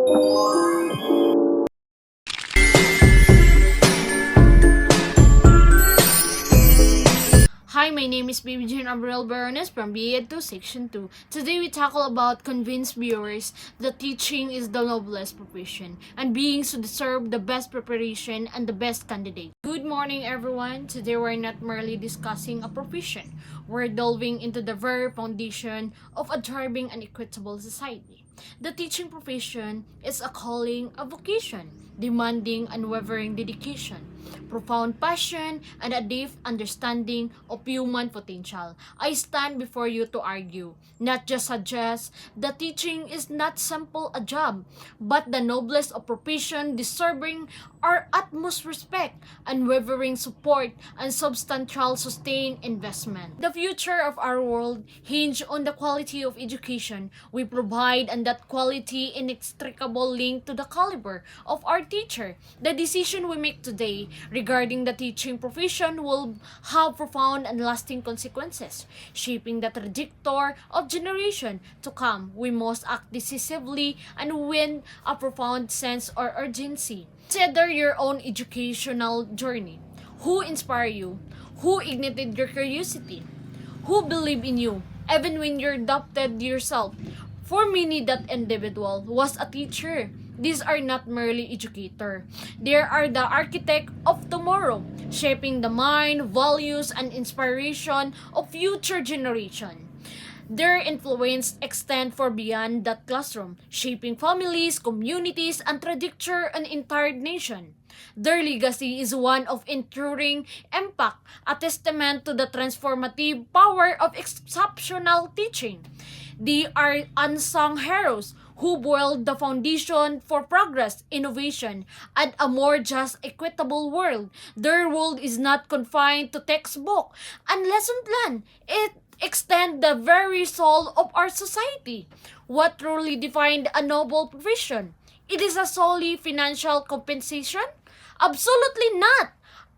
Hi, my name is Baby Jane Abril Barones from BA 2 Section 2. Today we tackle about convince viewers that teaching is the noblest profession and beings who deserve the best preparation and the best candidate. Good morning everyone. Today we're not merely discussing a profession. We're delving into the very foundation of a thriving and equitable society. The teaching profession is a calling, a vocation, demanding unwavering dedication, profound passion, and a deep understanding of human potential. I stand before you to argue, not just suggest, that teaching is not simple a job, but the noblest of profession deserving our utmost respect, unwavering support, and substantial sustained investment. The future of our world hinges on the quality of education we provide, and that quality inextricable link to the caliber of our teacher. The decision we make today regarding the teaching profession will have profound and lasting consequences, shaping the trajectory of generation to come. We must act decisively and with a profound sense of urgency. Consider your own educational journey. Who inspired you? Who ignited your curiosity? Who believed in you, even when you doubted yourself? For many, that individual was a teacher. These are not merely educators. They are the architect of tomorrow, shaping the mind, values, and inspiration of future generation. Their influence extend far beyond that classroom, shaping families, communities, and trajectory an entire nation. Their legacy is one of enduring impact, a testament to the transformative power of exceptional teaching. They are unsung heroes who build the foundation for progress, innovation, and a more just, equitable world. Their world is not confined to textbook and lesson plan. It extends the very soul of our society. What truly defined a noble profession? It is a solely financial compensation? Absolutely not.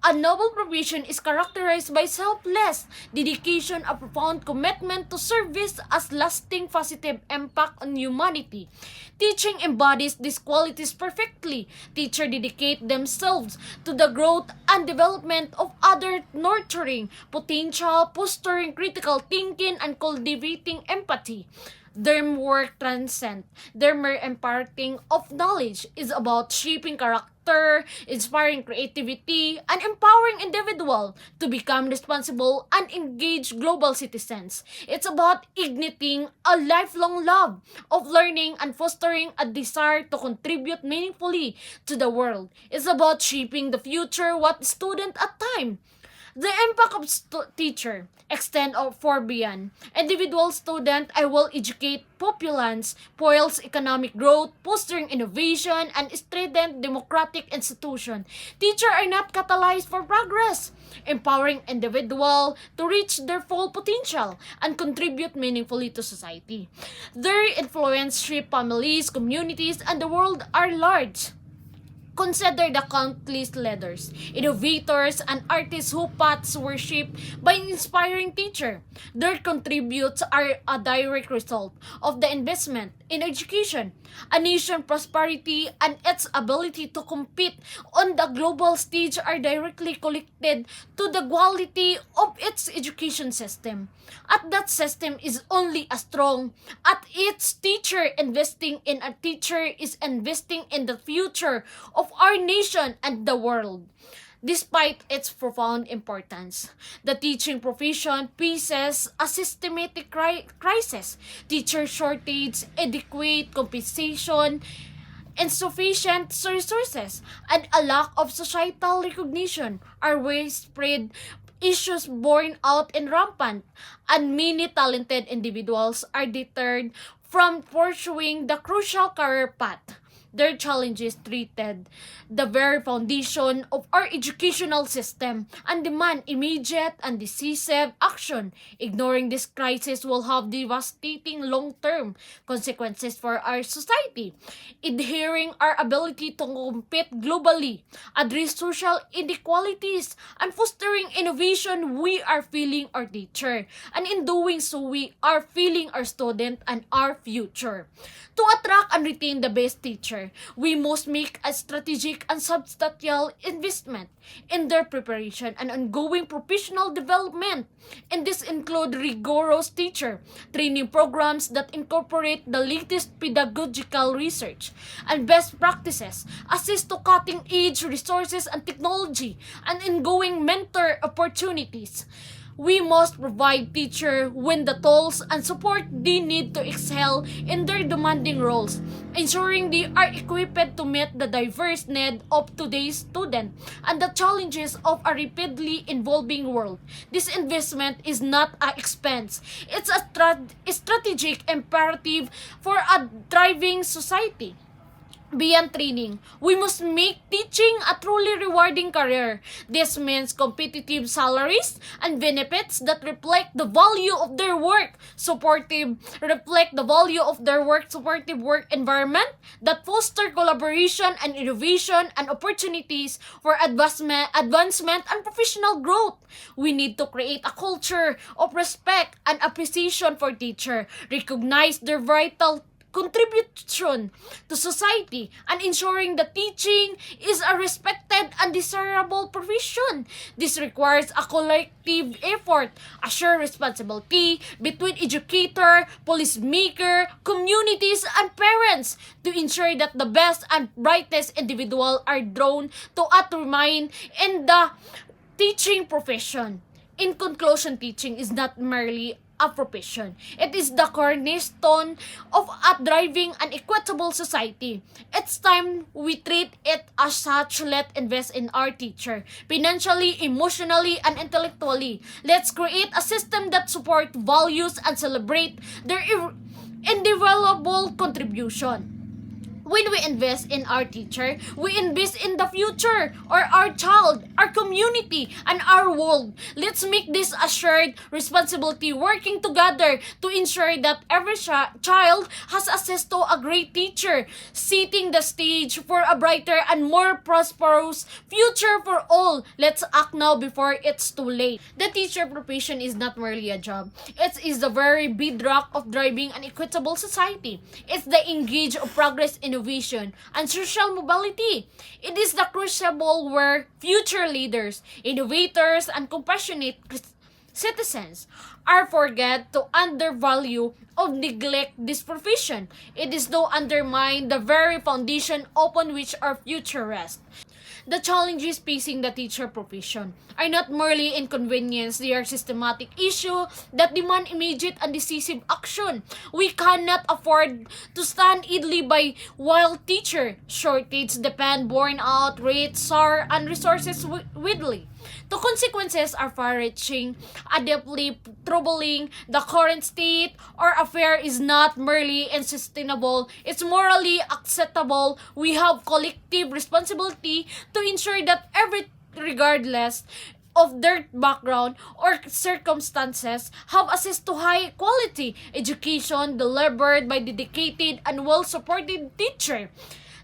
A noble profession is characterized by selfless dedication, a profound commitment to service as lasting positive impact on humanity. Teaching embodies these qualities perfectly. Teachers dedicate themselves to the growth and development of other, nurturing potential, fostering critical thinking, and cultivating empathy. Their work transcends their mere imparting of knowledge is about shaping character, inspiring creativity, and empowering individuals to become responsible and engaged global citizens. It's about igniting a lifelong love of learning and fostering a desire to contribute meaningfully to the world. It's about shaping the future one student at a time. The impact of teacher extend far beyond individual student. I will educate populace, fuels economic growth, fostering innovation, and strengthen democratic institution. Teachers are not catalyzed for progress, empowering individual to reach their full potential and contribute meaningfully to society. Their influence shape families, communities, and the world are large. Consider the countless leaders, innovators, and artists whose paths were shaped by an inspiring teacher. Their contributes are a direct result of the investment in education. A nation's prosperity and its ability to compete on the global stage are directly connected to the quality of its education system. At that system is only as strong at its teacher. Investing in a teacher is investing in the future of our nation and the world. Despite its profound importance, the teaching profession faces a systematic crisis. Teacher shortage, adequate compensation, insufficient resources, and a lack of societal recognition are widespread issues borne out and rampant, and many talented individuals are deterred from pursuing the crucial career path. Their challenges treated the very foundation of our educational system and demand immediate and decisive action. Ignoring this crisis will have devastating long-term consequences for our society. Adhering our ability to compete globally, address social inequalities, and fostering innovation, we are failing our teacher. And in doing so, we are failing our student and our future. To attract and retain the best teacher, teacher, we must make a strategic and substantial investment in their preparation and ongoing professional development. And this include rigorous teacher training programs that incorporate the latest pedagogical research and best practices, assist to cutting-edge resources and technology, and ongoing mentor opportunities. We must provide teachers with the tools and support they need to excel in their demanding roles, ensuring they are equipped to meet the diverse needs of today's student and the challenges of a rapidly evolving world. This investment is not an expense. It's a strategic imperative for a thriving society. Beyond training, we must make teaching a truly rewarding career. This means competitive salaries and benefits that reflect the value of their work, supportive work environment that foster collaboration and innovation and opportunities for advancement and professional growth. We need to create a culture of respect and appreciation for teachers, recognize their vital contribution to society, and ensuring that teaching is a respected and desirable profession. This requires a collective effort, a shared responsibility between educator, policymaker, communities, and parents to ensure that the best and brightest individuals are drawn to remain in the teaching profession. In conclusion, teaching is not merely a profession. It is the cornerstone of a thriving and equitable society. It's time we treat it as such. Let's invest in our teacher, financially, emotionally, and intellectually. Let's create a system that supports values and celebrate their invaluable contribution. When we invest in our teacher, we invest in the future or our child, our community, and our world. Let's make this a shared responsibility, working together to ensure that every child has access to a great teacher, setting the stage for a brighter and more prosperous future for all. Let's act now before it's too late. The teacher profession is not merely a job. It is the very bedrock of driving an equitable society. It's the engage of progress, innovation, and social mobility. It is the crucible where future leaders, innovators, and compassionate citizens are forget to undervalue or neglect this profession. It is to undermine the very foundation upon which our future rests. The challenges facing the teacher profession are not merely inconvenience, they are systematic issues that demand immediate and decisive action. We cannot afford to stand idly by while teacher shortage depend, burnout rates soar, and resources widely. The consequences are far-reaching, deeply troubling. The current state or affair is not merely unsustainable, it's morally acceptable. We have collective responsibility to ensure that regardless of their background or circumstances, have access to high quality education delivered by dedicated and well-supported teacher.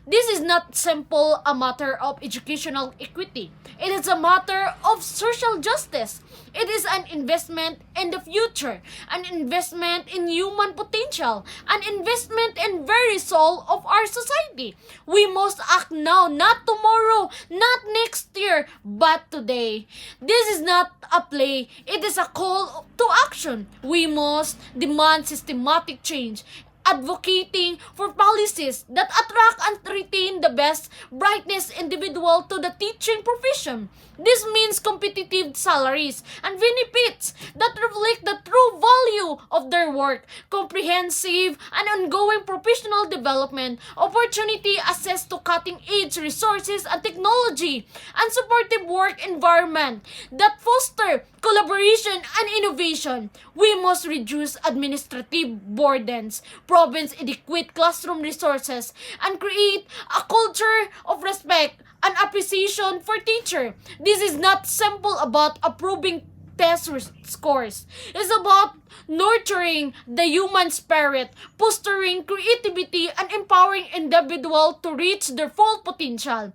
This is not simple a matter of educational equity. It is a matter of social justice. It is an investment in the future, an investment in human potential, an investment in very soul of our society. We must act now, not tomorrow, not next year, but today. This is not a play. It is a call to action. We must demand systematic change, advocating for policies that attract and retain the best, brightest individual to the teaching profession. This means competitive salaries and benefits that reflect the true value of their work, comprehensive and ongoing professional development, opportunity access to cutting-edge resources and technology, and supportive work environment that foster collaboration and innovation. We must reduce administrative burdens, province adequate classroom resources, and create a culture of respect and appreciation for teacher. This is not simple about approving test scores. It's about nurturing the human spirit, fostering creativity, and empowering individuals to reach their full potential.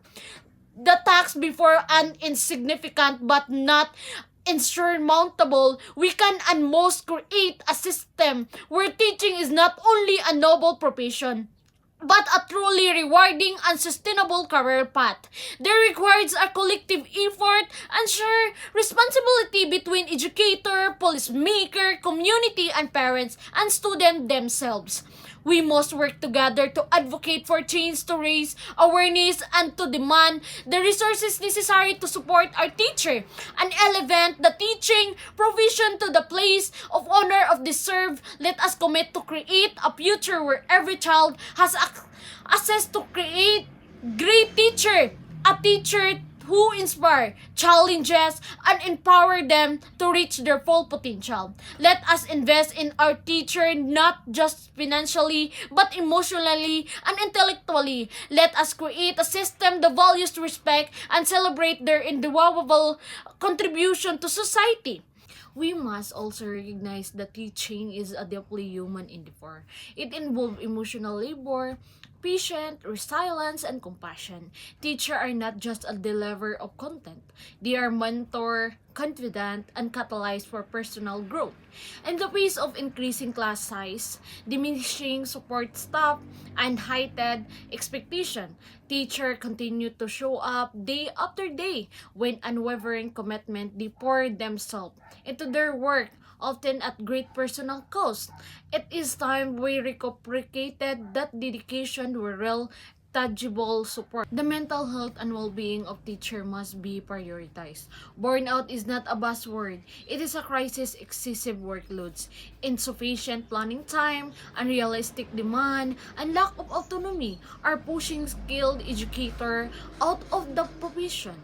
The task before an insignificant but not insurmountable, we can and must create a system where teaching is not only a noble profession, but a truly rewarding and sustainable career path. There requires a collective effort and shared responsibility between educator, policymaker, community, and parents and students themselves. We must work together to advocate for change, to raise awareness, and to demand the resources necessary to support our teacher and elevate the teaching provision to the place of honor of deserve. Let us commit to create a future where every child has access to create great teacher, a teacher who inspire, challenges, and empower them to reach their full potential. Let us invest in our teacher not just financially, but emotionally and intellectually. Let us create a system that values respect and celebrate their indelible contribution to society. We must also recognize that teaching is a deeply human endeavor. It involves emotional labor, patience, resilience, and compassion. Teachers are not just a deliverer of content. They are mentor, confident, and catalyst for personal growth. In the face of increasing class size, diminishing support staff, and heightened expectation, teachers continue to show up day after day with unwavering commitment. They pour themselves into their work, often at great personal cost. It is time we reciprocated that dedication with real tangible support. The mental health and well-being of teacher must be prioritized. Burnout is not a buzzword. It is a crisis. Excessive workloads, insufficient planning time, unrealistic demand, and lack of autonomy are pushing skilled educator out of the profession.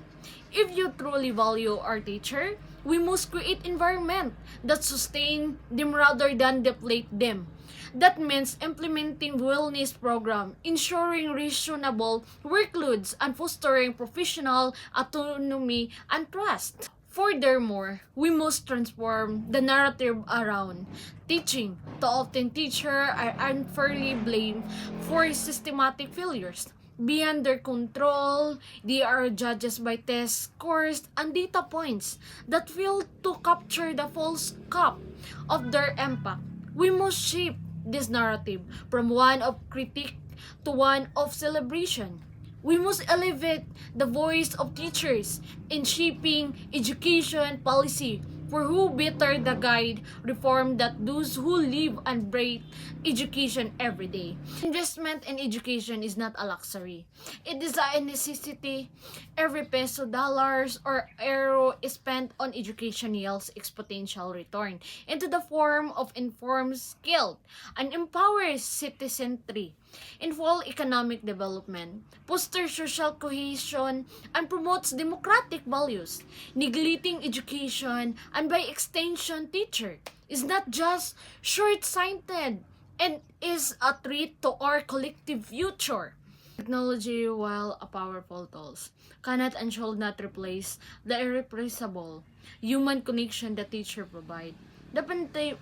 If you truly value our teacher, we must create environment that sustain them rather than deplete them. That means implementing wellness program, ensuring reasonable workloads, and fostering professional autonomy and trust. Furthermore, we must transform the narrative around teaching. Too often, teachers are unfairly blamed for systematic failures. Beyond their control, they are judged by test scores and data points that fail to capture the full scope of their impact. We must shape this narrative from one of critique to one of celebration. We must elevate the voice of teachers in shaping education policy for who better the guide reform that those who live and breathe education every day. Investment in education is not a luxury. It is a necessity. Every peso, dollars, or euro spent on education yields exponential return into the form of informed, skilled, and empowered citizenry in full economic development, fosters social cohesion, and promotes democratic values. Neglecting education, and by extension teacher, is not just short-sighted and is a threat to our collective future. Technology, while a powerful tool, cannot and shall not replace the irreplaceable human connection the teacher provide. The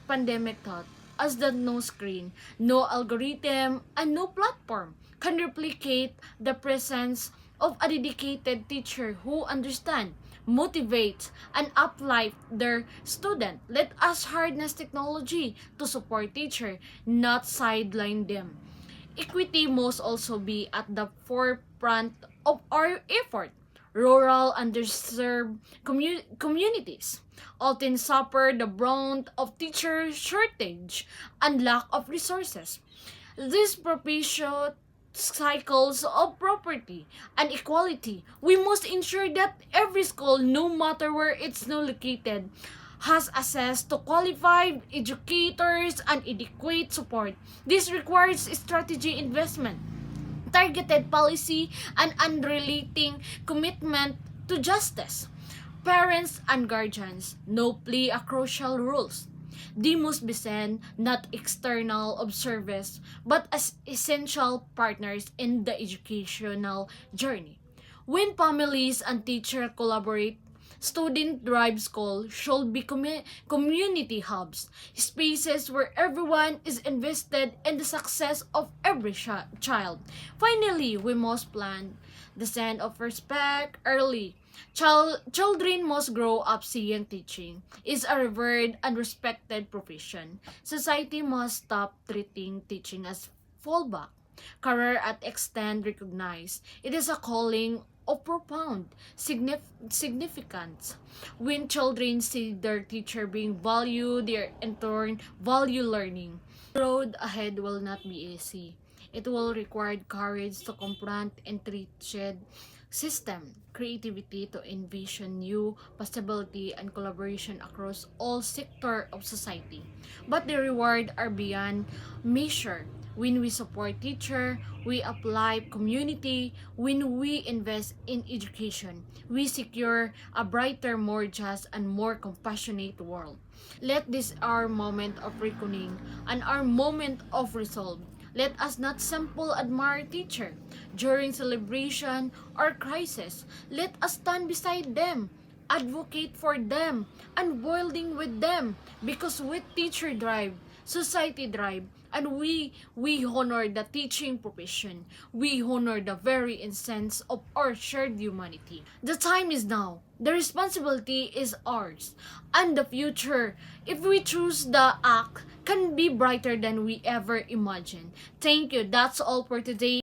pandemic taught us that no screen, no algorithm, and no platform can replicate the presence of a dedicated teacher who understands, motivates, and uplift their student. Let us harness technology to support teacher, not sideline them. Equity must also be at the forefront of our effort. Rural, underserved communities often suffer the brunt of teacher shortage and lack of resources. This propitiates cycles of property and equality. We must ensure that every school, no matter where it's located, has access to qualified educators and adequate support. This requires strategy investment, targeted policy, and unrelenting commitment to justice. Parents and guardians now play a crucial role. They must be seen not external observers but as essential partners in the educational journey. When families and teachers collaborate, student-driven school should be community hubs, spaces where everyone is invested in the success of every child. Finally, we must plant the seed of respect early. Children must grow up seeing teaching is a revered and respected profession. Society must stop treating teaching as fallback career at extent recognized. It is a calling of profound significance. When children see their teacher being valued, they in turn value learning. The road ahead will not be easy. It will require courage to confront entrenched system, creativity to envision new possibility, and collaboration across all sectors of society. But the reward are beyond measure. When we support teacher, we apply community, when we invest in education, we secure a brighter, more just, and more compassionate world. Let this our moment of reckoning and our moment of resolve. Let us not simply admire teacher during celebration or crisis. Let us stand beside them, advocate for them, and building with them. Because with teacher drive, society drive, and we honor the teaching profession. We honor the very essence of our shared humanity. The time is now. The responsibility is ours. And the future, if we choose the act, can be brighter than we ever imagined. Thank you. That's all for today.